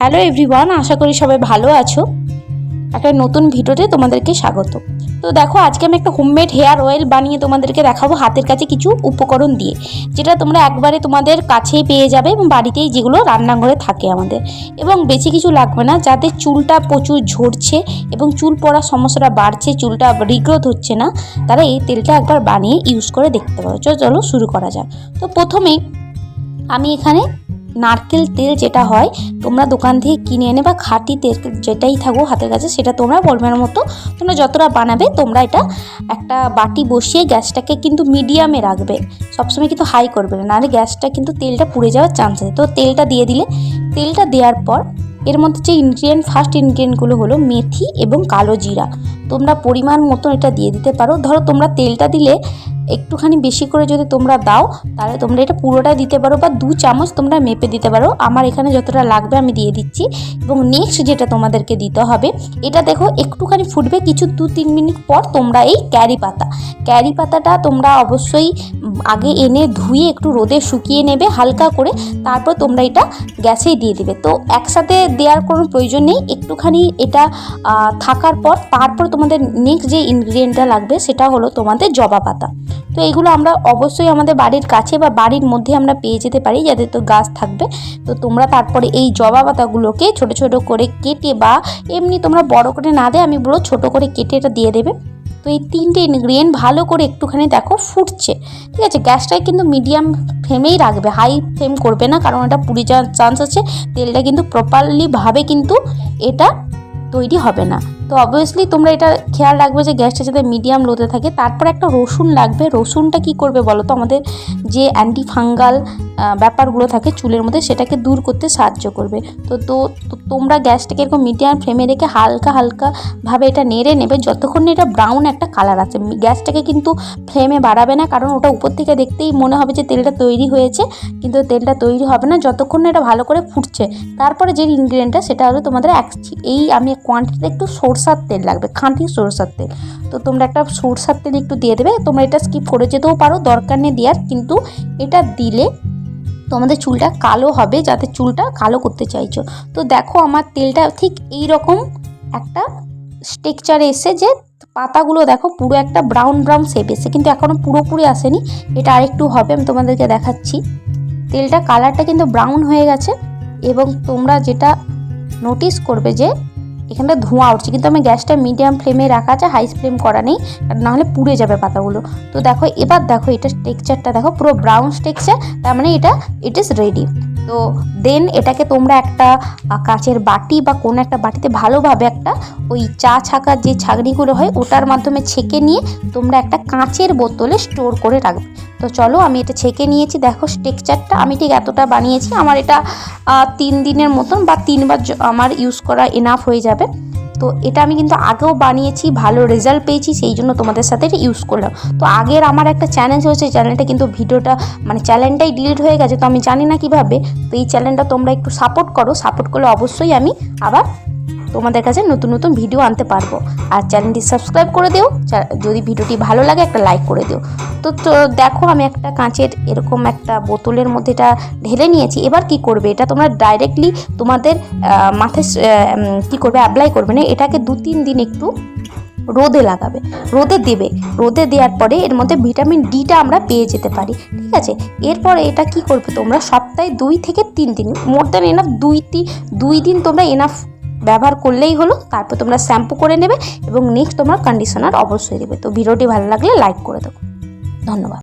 Hello everyone, আশা করি সবাই ভালো আছো। একটা নতুন ভিডিওতে তোমাদেরকে স্বাগত। তো দেখো, আজকে আমি একটা হোমমেড হেয়ার অয়েল বানিয়ে তোমাদেরকে দেখাবো হাতের কাছে কিছু উপকরণ দিয়ে, যেটা তোমরা একবারে তোমাদের কাছেই পেয়ে যাবে এবং বাড়িতেই যেগুলো রান্নাঘরে থাকে আমাদের, এবং বেশি কিছু লাগবে না। যাদের চুলটা প্রচুর ঝরছে এবং চুল পড়ার সমস্যাটা বাড়ছে, চুলটা রিগ্রোথ হচ্ছে না, তারা এই তেলটা একবার বানিয়ে ইউজ করে দেখতে পারো। চলো শুরু করা যাক। তো প্রথমেই আমি এখানে নারকেল তেল, যেটা হয় তোমরা দোকান থেকে কিনে এনে বা খাঁটি তেল যেটাই থাকো হাতের কাছে, সেটা তোমরা পরিমাণ মতো তোমরা যতটা বানাবে তোমরা এটা একটা বাটি বসিয়ে গ্যাসটাকে কিন্তু মিডিয়ামে রাখবে, সবসময় কিন্তু হাই করবে না, নাহলে গ্যাসটা কিন্তু তেলটা পুড়ে যাওয়ার চান্স আছে। তো তেলটা দিয়ে দিলে, তেলটা দেওয়ার পর এর মধ্যে যে ফার্স্ট ইনগ্রিডিয়েন্টগুলো হলো মেথি এবং কালো জিরা। তোমরা পরিমাণ মতো এটা দিয়ে দিতে পারো। ধরো তোমরা তেলটা দিলে একটুখানি বেশি করে যদি তোমরা দাও, তাহলে তোমরা এটা পুরোটা দিতে পারো বা 2 চামচ তোমরা মেপে দিতে পারো। আমার এখানে যতটা লাগবে আমি দিয়ে দিচ্ছি। এবং নেক্সট যেটা তোমাদেরকে দিতে হবে, এটা দেখো একটুখানি ফুটবে, কিছু 2-3 মিনিট পর তোমরা এই ক্যারি পাতাটা তোমরা অবশ্যই আগে এনে ধুয়ে একটু রোদে শুকিয়ে নেবে হালকা করে, তারপর তোমরা এটা গ্যাসেই দিয়ে দেবে। তো একসাথে দেওয়ার কোনো প্রয়োজন নেই, একটুখানি এটা থাকার পর তারপর তোমাদের নেক্সট যে ইনগ্রিডিয়েন্টটা লাগবে সেটা হলো তোমাদের জবা পাতা। তো এইগুলো আমরা অবশ্যই আমাদের বাড়ির কাছে বা বাড়ির মধ্যে আমরা পেয়ে যেতে পারি, যাদের তো গাছ থাকবে। তো তোমরা তারপরে এই জবা পাতাগুলোকে ছোট ছোট করে কেটে, বা এমনি তোমরা বড় করে না দেয়, আমি বলবো ছোট করে কেটে এটা দিয়ে দেবে। তো এই 3টে ইনগ্রিডিয়েন্ট ভালো করে একটুখানি দেখো ফুটছে, ঠিক আছে। গ্যাসটাই কিন্তু মিডিয়াম ফ্লেমেই রাখবে, হাই ফ্লেম করবে না, কারণ এটা পুড়ে যাওয়ার চান্স আছে। তেলটা কিন্তু প্রপারলি ভাবে কিন্তু এটা তৈরি হবে না। তো অবভিয়াসলি তোমরা এটা খেয়াল রাখবে যে গ্যাসটা যাতে মিডিয়াম লোতে থাকে। তারপর একটা রসুন লাগবে। রসুনটা কি করবে বলো তো, আমাদের যে অ্যান্টি ফাঙ্গাল ব্যাপারগুলো থাকে চুলের মধ্যে, সেটাকে দূর করতে সাহায্য করবে। তো তোমরা গ্যাসটাকে এরকম মিডিয়াম ফ্লেমে রেখে হালকাভাবে এটা নেড়ে নেবে যতক্ষণ না এটা ব্রাউন একটা কালার আসে। গ্যাসটাকে কিন্তু ফ্লেমে বাড়াবে না, কারণ ওটা উপর থেকে দেখতেই মনে হবে যে তেলটা তৈরি হয়েছে, কিন্তু তেলটা তৈরি হবে না যতক্ষণ না এটা ভালো করে ফুটছে। তারপরে যে ইনগ্রিডিয়েন্টটা সেটা হলো তোমাদের আমি কোয়ান্টিটিতে একটু সরষার তেল লাগবে, খাঁটি সরষার তেল। তো তোমরা একটা সরষার তেল একটু দিয়ে দেবে। তোমরা এটা স্কিপ করে যেতেও পারো, দরকার নেই দেওয়ার, কিন্তু এটা দিলে তোমাদের চুলটা কালো হবে, যাতে চুলটা কালো করতে চাইছো। তো দেখো আমার তেলটা ঠিক এই রকম একটা টেক্সচারে এসে, যে পাতাগুলো দেখো পুরো একটা ব্রাউন শেপ এসে, কিন্তু এখনও পুরোপুরি আসেনি, এটা আরেকটু হবে, আমি তোমাদেরকে দেখাচ্ছি। তেলটা কালারটা কিন্তু ব্রাউন হয়ে গেছে। এবং তোমরা যেটা নোটিস করবে যে এখানটা ধোঁয়া উঠছে, কিন্তু আমি গ্যাসটা মিডিয়াম ফ্লেমে রাখা আছে, হাই ফ্লেম করা নেই, নাহলে পুড়ে যাবে পাতাগুলো। তো দেখো এবার দেখো এটা টেক্সচারটা দেখো, পুরো ব্রাউন টেক্সচার, তার মানে ইট ইজ রেডি। তো দেন এটাকে তোমরা একটা কাচের বাটি বা কোনো একটা বাটিতে ভালোভাবে একটা ওই চা ছাকার যে ছাঁকনিগুলো হয় ওটার মাধ্যমে ছেঁকে নিয়ে তোমরা একটা কাঁচের বোতলে স্টোর করে রাখবে। তো চলো আমি এটা ছেঁকে নিয়েছি, দেখো টেক্সচারটা আমি ঠিক এতটা বানিয়েছি। আমার এটা 3 দিনের মতন বা 3 বার আমার ইউজ করা এনাফ হয়ে যাবে। তো এটা আমি কিন্তু আগেও বানিয়েছি, ভালো রেজাল্ট পেয়েছি, সেই জন্য তোমাদের সাথে এটা ইউজ করলাম। তো আগের আমার একটা চ্যানেল হয়েছে, চ্যানেলটা কিন্তু চ্যানেলটাই ডিলিট হয়ে গেছে, তো আমি জানি না কীভাবে। তো এই চ্যানেলটা তোমরা একটু সাপোর্ট করলে অবশ্যই আমি আবার তোমাদের কাছে নতুন নতুন ভিডিও আনতে পারবো। আর চ্যানেলটি সাবস্ক্রাইব করে দিও, যদি ভিডিওটি ভালো লাগে একটা লাইক করে দিও। তো দেখো আমি একটা কাঁচের এরকম একটা বোতলের মধ্যে এটা ঢেলে নিয়েছি। এবার কি করবে, এটা তোমরা ডাইরেক্টলি তোমাদের মাথায় কি করবে, অ্যাপ্লাই করবে না, এটাকে 2-3 দিন একটু রোদে লাগাবে, রোদে দেবে। রোদে দেওয়ার পরে এর মধ্যে ভিটামিন ডিটা আমরা পেয়ে যেতে পারি, ঠিক আছে। এরপরে এটা কি করবে, তোমরা সপ্তাহে 2 থেকে 3 দিন, মোর দ্যান এনাফ 2 দিন তোমরা এনাফ ব্যবহার করলেই হলো। তারপর তোমরা শ্যাম্পু করে নেবে এবং নেক্সট তোমরা কন্ডিশনার অবশ্যই দেবে। তো ভিডিওটি ভালো লাগলে লাইক করে দেবো। ধন্যবাদ।